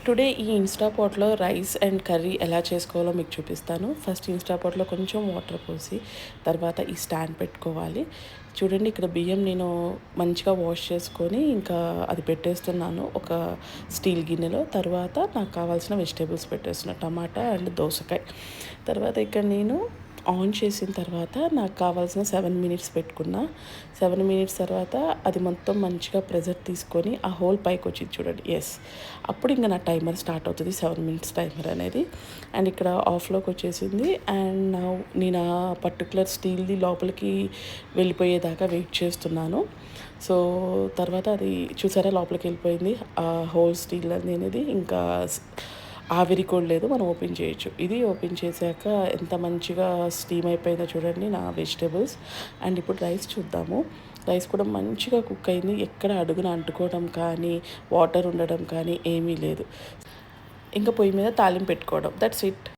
Today ఈ Insta పాట్‌లో rice and curry ఎలా చేసుకోవాలో మీకు చూపిస్తాను. ఫస్ట్ ఇన్స్టా పాట్‌లో కొంచెం వాటర్ పోసి, తర్వాత ఈ స్టాండ్ పెట్టుకోవాలి. చూడండి ఇక్కడ బియ్యం నేను మంచిగా వాష్ చేసుకొని, ఇంకా అది పెట్టేస్తున్నాను ఒక స్టీల్ గిన్నెలో. తర్వాత నాకు కావాల్సిన వెజిటబుల్స్ పెట్టేస్తున్నా. టమాటా అండ్ దోసకాయ. తర్వాత ఇక్కడ నేను ఆన్ చేసిన తర్వాత నాకు కావాల్సిన 7 మినిట్స్ పెట్టుకున్నా. 7 మినిట్స్ తర్వాత అది మొత్తం మంచిగా ప్రెజర్ తీసుకొని ఆ హోల్ పైకొచ్చింది చూడండి. యెస్. అప్పుడు ఇంక నా టైమర్ స్టార్ట్ అవుతది. 7 మినిట్స్ టైమర్ అనేది. అండ్ ఇక్కడ ఆఫ్‌లోకి వచ్చేసింది. అండ్ నేను ఆ పర్టిక్యులర్ స్టీల్‌ది లోపలికి వెళ్ళిపోయేదాకా వెయిట్ చేస్తున్నాను. సో, తర్వాత అది చూసారా లోపలికెళ్ళిపోయింది. ఆ హోల్ స్టీల్ అనేది ఇంకా ఆవిరి కూడా లేదు. మనం ఓపెన్ చేయొచ్చు. ఇది ఓపెన్ చేశాక ఎంత మంచిగా స్టీమ్ అయిపోయిందో చూడండి నా వెజిటబుల్స్. అండ్ ఇప్పుడు రైస్ చూద్దాము. రైస్ కూడా మంచిగా కుక్ అయింది. ఎక్కడ అడుగున అంటుకోవడం కానీ, వాటర్ ఉండడం కానీ ఏమీ లేదు. ఇంకా పొయ్యి మీద తాలింపు పెట్టుకోవడం. That's it.